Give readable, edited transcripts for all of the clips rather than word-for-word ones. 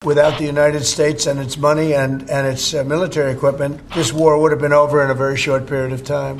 Without the United States and its money and its military equipment, this war would have been over in a very short period of time.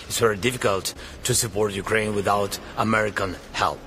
It's very difficult to support Ukraine without American help.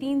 3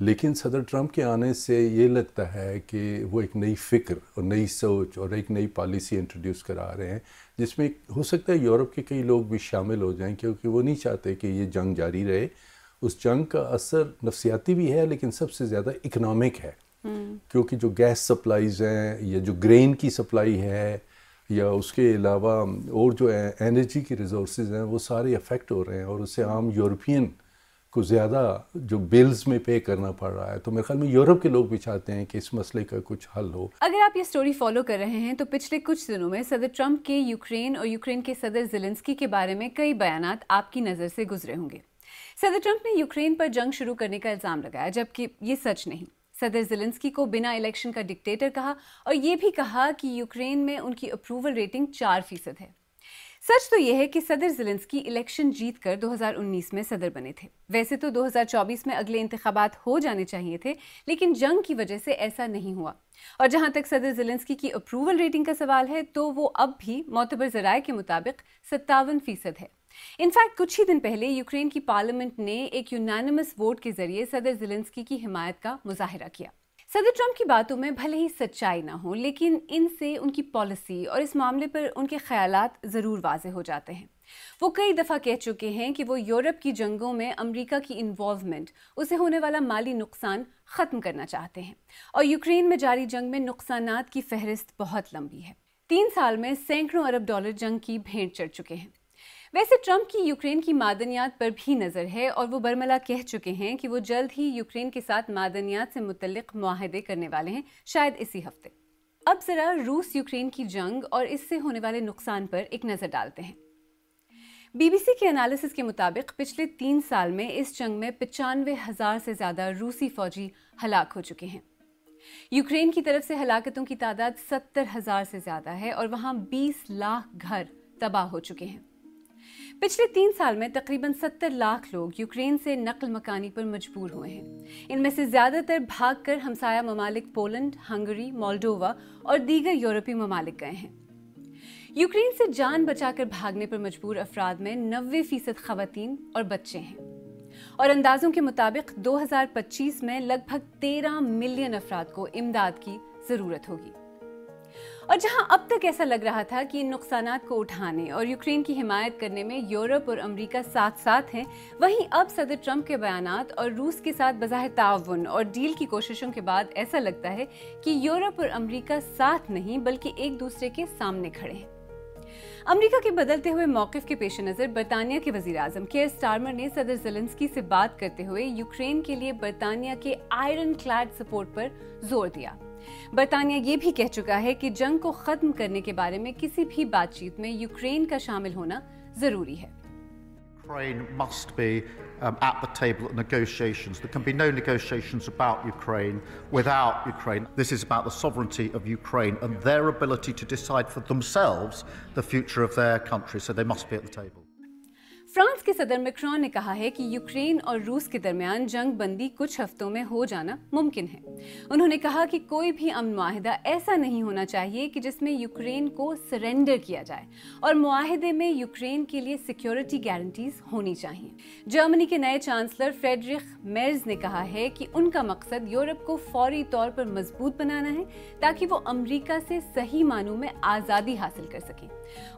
لیکن صدر Trump کے آنے سے یہ لگتا ہے کہ وہ ایک نئی فکر اور نئی سوچ اور ایک نئی پالیسی انٹروڈیوس کرا رہے ہیں، جس میں ہو سکتا ہے یورپ کے کئی لوگ بھی شامل ہو جائیں، کیونکہ وہ نہیں چاہتے کہ یہ جنگ جاری رہے. اس جنگ کا اثر نفسیاتی بھی ہے لیکن سب سے زیادہ اکنامک ہے، کیونکہ جو گیس سپلائیز ہیں یا جو گرین کی سپلائی ہے یا اس کے علاوہ اور جو انرجی کی ریسورسز ہیں وہ سارے افیکٹ ہو رہے ہیں، اور اس سے عام یورپین کو زیادہ جو بلز میں پے کرنا پڑ رہا ہے. تو میرے خیال میں یورپ کے لوگ بھی چاہتے ہیں کہ اس مسئلے کا کچھ حل ہو. اگر آپ یہ سٹوری فالو کر رہے ہیں تو پچھلے کچھ دنوں میں صدر ٹرمپ کے یوکرین اور یوکرین کے صدر زیلنسکی کے بارے میں کئی بیانات آپ کی نظر سے گزرے ہوں گے. صدر ٹرمپ نے یوکرین پر جنگ شروع کرنے کا الزام لگایا، جبکہ یہ سچ نہیں. صدر زیلنسکی کو بنا الیکشن کا ڈکٹیٹر کہا اور یہ بھی کہا کہ یوکرین میں ان کی اپروول ریٹنگ 4% ہے. سچ تو یہ ہے کہ صدر زیلنسکی الیکشن جیت کر 2019 میں صدر بنے تھے. ویسے تو 2024 میں اگلے انتخابات ہو جانے چاہیے تھے، لیکن جنگ کی وجہ سے ایسا نہیں ہوا. اور جہاں تک صدر زیلنسکی کی اپروول ریٹنگ کا سوال ہے تو وہ اب بھی معتبر ذرائع کے مطابق 57% ہے. انفیکٹ کچھ ہی دن پہلے یوکرین کی پارلیمنٹ نے ایک یونانیمس ووٹ کے ذریعے صدر زیلنسکی کی حمایت کا مظاہرہ کیا. صدر ٹرمپ کی باتوں میں بھلے ہی سچائی نہ ہو، لیکن ان سے ان کی پالیسی اور اس معاملے پر ان کے خیالات ضرور واضح ہو جاتے ہیں. وہ کئی دفعہ کہہ چکے ہیں کہ وہ یورپ کی جنگوں میں امریکہ کی انوالومنٹ، اسے ہونے والا مالی نقصان ختم کرنا چاہتے ہیں، اور یوکرین میں جاری جنگ میں نقصانات کی فہرست بہت لمبی ہے. 3 سال میں سینکڑوں ارب ڈالر جنگ کی بھینٹ چڑھ چکے ہیں. ویسے ٹرمپ کی یوکرین کی معدنیات پر بھی نظر ہے، اور وہ برملا کہہ چکے ہیں کہ وہ جلد ہی یوکرین کے ساتھ معدنیات سے متعلق معاہدے کرنے والے ہیں، شاید اسی ہفتے. اب ذرا روس یوکرین کی جنگ اور اس سے ہونے والے نقصان پر ایک نظر ڈالتے ہیں. بی بی سی کے انالیسس کے مطابق پچھلے 3 سال میں اس جنگ میں 95,000 سے زیادہ روسی فوجی ہلاک ہو چکے ہیں. یوکرین کی طرف سے ہلاکتوں کی تعداد 70,000 سے زیادہ ہے، اور وہاں 20 لاکھ گھر تباہ ہو چکے ہیں. پچھلے 3 سال میں تقریباً 70 لاکھ لوگ یوکرین سے نقل مکانی پر مجبور ہوئے ہیں. ان میں سے زیادہ تر بھاگ کر ہمسایہ ممالک پولینڈ، ہنگری، مولڈووا اور دیگر یورپی ممالک گئے ہیں. یوکرین سے جان بچا کر بھاگنے پر مجبور افراد میں 90% خواتین اور بچے ہیں، اور اندازوں کے مطابق 2025 میں لگ بھگ 13 ملین افراد کو امداد کی ضرورت ہوگی. اور جہاں اب تک ایسا لگ رہا تھا کہ ان نقصانات کو اٹھانے اور یوکرین کی حمایت کرنے میں یورپ اور امریکہ ساتھ ساتھ ہیں، وہیں اب صدر ٹرمپ کے بیانات اور روس کے ساتھ بظاہر تعاون اور ڈیل کی کوششوں کے بعد ایسا لگتا ہے کہ یورپ اور امریکہ ساتھ نہیں بلکہ ایک دوسرے کے سامنے کھڑے ہیں. امریکہ کے بدلتے ہوئے موقف کے پیش نظر برطانیہ کے وزیر اعظم کیئر سٹارمر نے صدر زیلنسکی سے بات کرتے ہوئے یوکرین کے لیے برطانیہ کے آئرن کلیڈ سپورٹ پر زور دیا. برطانیہ یہ بھی کہہ چکا ہے کہ جنگ کو ختم کرنے کے بارے میں کسی بھی بات چیت میں یوکرین کا شامل ہونا ضروری ہے. Ukraine must be at the table at negotiations. There can be no negotiations about Ukraine without Ukraine. This is about the sovereignty of Ukraine and their ability to decide for themselves the future of their country. So they must be at the table. France کے صدر Macron نے کہا ہے کہ Ukraine اور روس کے درمیان جنگ بندی کچھ ہفتوں میں ہو جانا ممکن ہے. انہوں نے کہا کہ کوئی بھی امن معاہدہ ایسا نہیں ہونا چاہیے کہ جس میں یوکرین کو سرنڈر کیا جائے، اور معاہدے میں یوکرین کے لیے سیکیورٹی گارنٹیز ہونی چاہیے. جرمنی کے نئے چانسلر فریڈرک میرز نے کہا ہے کہ ان کا مقصد یورپ کو فوری طور پر مضبوط بنانا ہے تاکہ وہ امریکہ سے صحیح معنوں میں آزادی حاصل کر سکیں.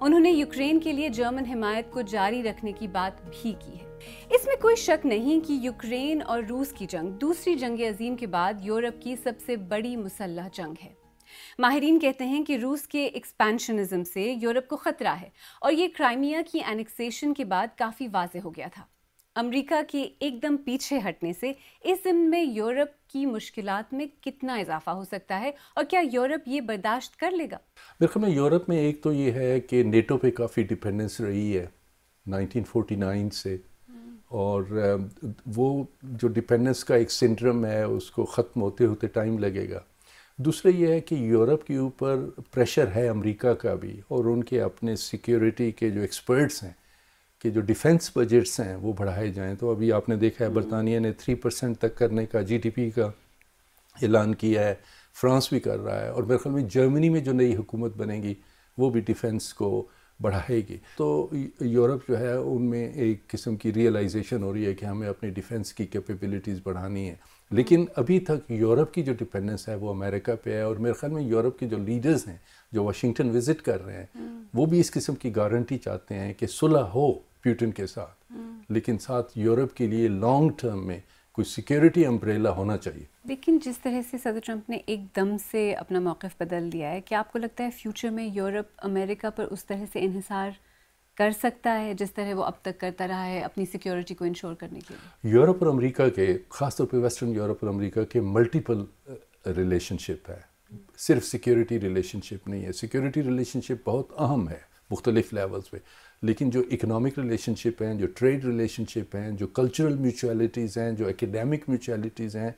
انہوں نے یوکرین کے لیے جرمن حمایت کو جاری رکھنے کی بات بھی کی ہے. اس میں کوئی شک نہیں کہ یوکرین اور روس کی جنگ دوسری جنگ عظیم کے بعد یورپ کی سب سے بڑی مسلح جنگ ہے. ماہرین کہتے ہیں کہ روس کے ایکسپینشنزم سے یورپ کو خطرہ ہے، اور یہ کرائمیا کی اینیکسیشن کے بعد کافی واضح ہو گیا تھا. امریکہ کے ایک دم پیچھے ہٹنے سے اس ضمن میں یورپ کی مشکلات میں کتنا اضافہ ہو سکتا ہے، اور کیا یورپ یہ برداشت کر لے گا؟ میرے خیال میں یورپ میں ایک تو یہ ہے کہ نیٹو پہ کافی ڈیپینڈنس رہی ہے 1949 سے، اور وہ جو ڈیپینڈنس کا ایک سنڈرم ہے اس کو ختم ہوتے ہوتے ٹائم لگے گا. دوسرا یہ ہے کہ یورپ کے اوپر پریشر ہے امریکہ کا بھی، اور ان کے اپنے سیکیورٹی کے جو ایکسپرٹس ہیں کہ جو ڈیفنس بجٹس ہیں وہ بڑھائے جائیں. تو ابھی آپ نے دیکھا ہے برطانیہ نے 3% تک کرنے کا جی ڈی پی کا اعلان کیا ہے، فرانس بھی کر رہا ہے، اور میرے خیال میں جرمنی میں جو نئی حکومت بنے گی وہ بھی ڈیفنس کو بڑھائے گی. تو یورپ جو ہے ان میں ایک قسم کی ریئلائزیشن ہو رہی ہے کہ ہمیں اپنی ڈیفنس کی کیپیبلٹیز بڑھانی ہے. لیکن ابھی تک یورپ کی جو ڈپینڈنس ہے وہ امریکہ پہ ہے, اور میرے خیال میں یورپ کے جو لیڈرز ہیں جو واشنگٹن وزٹ کر رہے ہیں وہ بھی اس قسم کی گارنٹی چاہتے ہیں کہ صلح ہو پیوٹن کے ساتھ, لیکن ساتھ یورپ کے لیے لانگ ٹرم میں کوئی سیکیورٹی امبریلا ہونا چاہیے. لیکن جس طرح سے صدر ٹرمپ نے ایک دم سے اپنا موقف بدل دیا ہے, کیا آپ کو لگتا ہے فیوچر میں یورپ امریکہ پر اس طرح سے انحصار کر سکتا ہے جس طرح وہ اب تک کرتا رہا ہے اپنی سیکیورٹی کو انشور کرنے کے لیے؟ یورپ اور امریکہ کے, خاص طور پہ ویسٹرن یورپ اور امریکہ کے ملٹیپل ریلیشن شپ ہے, صرف سیکیورٹی ریلیشن شپ نہیں ہے. سیکیورٹی ریلیشن شپ بہت اہم ہے مختلف لیولز پہ, لیکن جو اکنامک ریلیشن شپ ہیں, جو ٹریڈ ریلیشن شپ ہیں, جو کلچرل میوچولیٹیز ہیں, جو ایکیڈیمک میوچولیٹیز ہیں,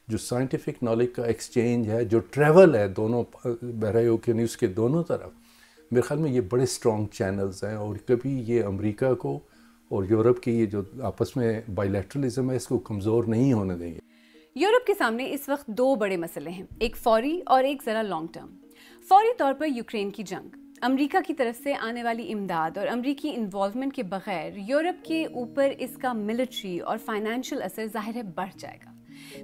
جو سائنٹیفک نالج کا ایکسچینج ہے, جو ٹریول ہے دونوں بحرۂ اوقیانوس کے دونوں طرف, میرے خیال میں یہ بڑے سٹرونگ چینلز ہیں, اور کبھی یہ امریکہ کو اور یورپ کی یہ جو آپس میں بائیلیٹرلزم ہے اس کو کمزور نہیں ہونے دیں گے. یورپ کے سامنے اس وقت دو بڑے مسئلے ہیں, ایک فوری اور ایک ذرا لانگ ٹرم. فوری طور پر یوکرین کی جنگ, امریکہ کی طرف سے آنے والی امداد اور امریکی انوالومنٹ کے بغیر یورپ کے اوپر اس کا ملٹری اور فائنینشیل اثر ظاہر ہے بڑھ جائے گا.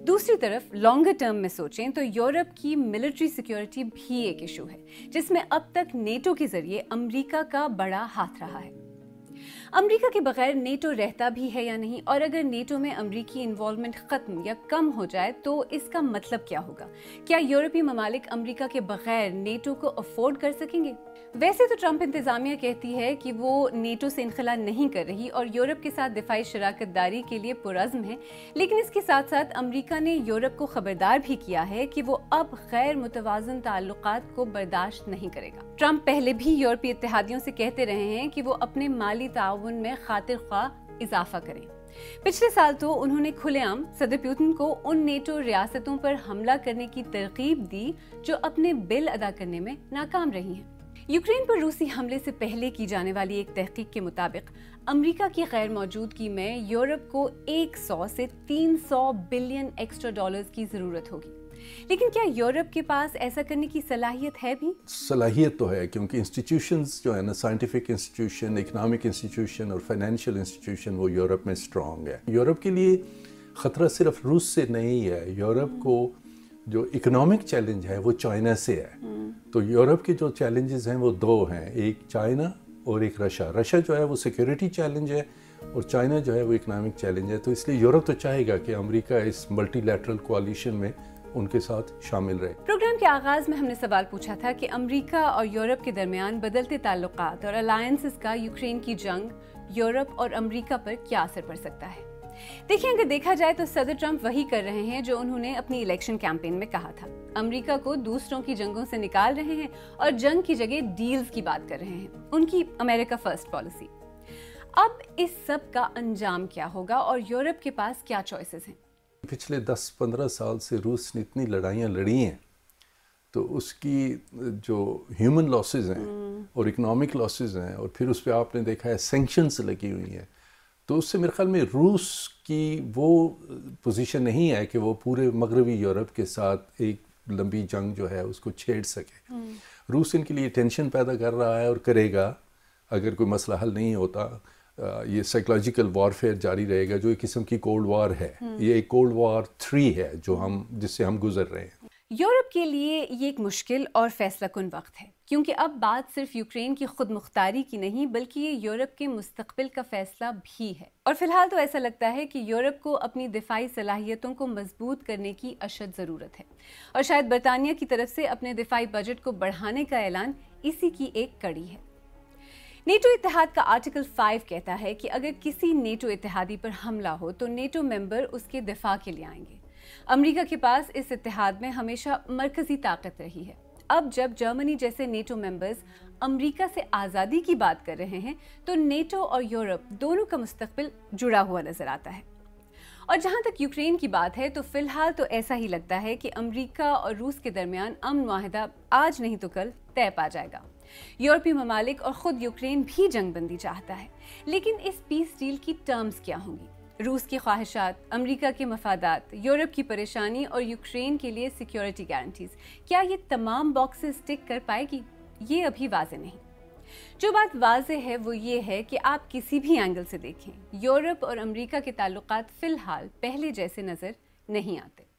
دوسری طرف لانگر ٹرم میں سوچیں تو یورپ کی ملٹری سیکیورٹی بھی ایک ایشو ہے جس میں اب تک نیٹو کے ذریعے امریکہ کا بڑا ہاتھ رہا ہے. امریکہ کے بغیر نیٹو رہتا بھی ہے یا نہیں, اور اگر نیٹو میں امریکی انوالومنٹ ختم یا کم ہو جائے تو اس کا مطلب کیا ہوگا؟ کیا یورپی ممالک امریکہ کے بغیر نیٹو کو افورڈ کر سکیں گے؟ ویسے تو ٹرمپ انتظامیہ کہتی ہے کہ وہ نیٹو سے انخلا نہیں کر رہی اور یورپ کے ساتھ دفاعی شراکت داری کے لیے پرعزم ہے, لیکن اس کے ساتھ ساتھ امریکہ نے یورپ کو خبردار بھی کیا ہے کہ وہ اب غیر متوازن تعلقات کو برداشت نہیں کرے گا. ٹرمپ پہلے بھی یورپی اتحادیوں سے کہتے رہے ہیں کہ وہ اپنے مالی تعاون میں خاطر خواہ اضافہ کریں. پچھلے سال تو انہوں نے کھلے عام صدر پیوٹن کو ان نیٹو ریاستوں پر حملہ کرنے کی ترغیب دی جو اپنے بل ادا کرنے میں ناکام رہی ہیں. یوکرین پر روسی حملے سے پہلے کی جانے والی ایک تحقیق کے مطابق امریکہ کی غیر موجودگی میں یورپ کو 100 سے 300 بلین ایکسٹرا ڈالرز کی ضرورت ہوگی. لیکن کیا یورپ کے پاس ایسا کرنے کی صلاحیت ہے بھی؟ صلاحیت تو ہے, کیونکہ انسٹیٹیوشنز جو ہے نا, سائنٹیفک انسٹیٹیوشن, اکنامک انسٹیٹیوشن اور فائنینشیل انسٹیٹیوشن, وہ یورپ میں اسٹرانگ ہے. یورپ کے لیے خطرہ صرف روس سے نہیں ہے, یورپ کو جو اکنامک چیلنج ہے وہ چائنا سے ہے. تو یورپ کے جو چیلنجز ہیں وہ دو ہیں, ایک چائنا اور ایک رشیا. رشیا جو ہے وہ سیکیورٹی چیلنج ہے اور چائنا جو ہے وہ اکنامک چیلنج ہے. تو اس لیے یورپ تو چاہے گا کہ امریکہ اس ملٹی لیٹرل کوalition میں ان کے ساتھ شامل رہے. پروگرام کے آغاز میں ہم نے سوال پوچھا تھا کہ امریکہ اور یورپ کے درمیان بدلتے تعلقات اور الائنسز کا یوکرین کی جنگ یورپ اور امریکہ پر کیا اثر پڑ سکتا ہے. دیکھیں, اگر دیکھا جائے تو صدر ٹرمپ وہی کر رہے ہیں جو انہوں نے اپنی الیکشن کیمپین میں کہا تھا. امریکہ کو دوسروں کی جنگوں سے نکال رہے ہیں اور جنگ کی جگہ ڈیلز کی بات کر رہے ہیں, ان کی امریکہ فرسٹ پالیسی. اب اس سب کا انجام کیا ہوگا اور یورپ کے پاس کیا چوائسز ہیں؟ پچھلے 10-15 سال سے روس نے اتنی لڑائیاں لڑی ہیں, تو اس کی جو ہیومن لاسز ہیں اور اکنامک لاسز ہیں, اور پھر اس پہ آپ نے دیکھا ہے سینکشنز لگی ہوئی ہیں, تو اس سے میرے خیال میں روس کی وہ پوزیشن نہیں ہے کہ وہ پورے مغربی یورپ کے ساتھ ایک لمبی جنگ جو ہے اس کو چھیڑ سکے. روس ان کے لیے ٹینشن پیدا کر رہا ہے اور کرے گا اگر کوئی مسئلہ حل نہیں ہوتا. یہ سائیکلوجیکل وارفیئر جاری رہے گا جو ایک قسم کی کولڈ وار ہے. یہ ایک کولڈ وار 3 ہے جس سے ہم گزر رہے ہیں. یورپ کے لیے یہ ایک مشکل اور فیصلہ کن وقت ہے, کیونکہ اب بات صرف یوکرین کی خود مختاری کی نہیں بلکہ یہ یورپ کے مستقبل کا فیصلہ بھی ہے. اور فی الحال تو ایسا لگتا ہے کہ یورپ کو اپنی دفاعی صلاحیتوں کو مضبوط کرنے کی اشد ضرورت ہے, اور شاید برطانیہ کی طرف سے اپنے دفاعی بجٹ کو بڑھانے کا اعلان اسی کی ایک کڑی ہے. نیٹو اتحاد کا آرٹیکل 5 کہتا ہے کہ اگر کسی نیٹو اتحادی پر حملہ ہو تو نیٹو ممبر اس کے دفاع کے لیے آئیں گے. امریکہ کے پاس اس اتحاد میں ہمیشہ مرکزی طاقت رہی ہے. اب جب جرمنی جیسے نیٹو ممبرز امریکہ سے آزادی کی بات کر رہے ہیں تو نیٹو اور یورپ دونوں کا مستقبل جڑا ہوا نظر آتا ہے. اور جہاں تک یوکرین کی بات ہے تو فی الحال تو ایسا ہی لگتا ہے کہ امریکہ اور روس کے درمیان امن معاہدہ آج نہیں تو کل طے پا جائے گا. یورپی ممالک اور خود یوکرین بھی جنگ بندی چاہتا ہے, لیکن اس پیس ڈیل کی ٹرمز کیا ہوں گی؟ روس کی خواہشات, امریکہ کے مفادات, یورپ کی پریشانی اور یوکرین کے لیے سیکیورٹی گارنٹیز, کیا یہ تمام باکسز ٹک کر پائے گی؟ یہ ابھی واضح نہیں. جو بات واضح ہے وہ یہ ہے کہ آپ کسی بھی اینگل سے دیکھیں، یورپ اور امریکہ کے تعلقات فی الحال پہلے جیسے نظر نہیں آتے۔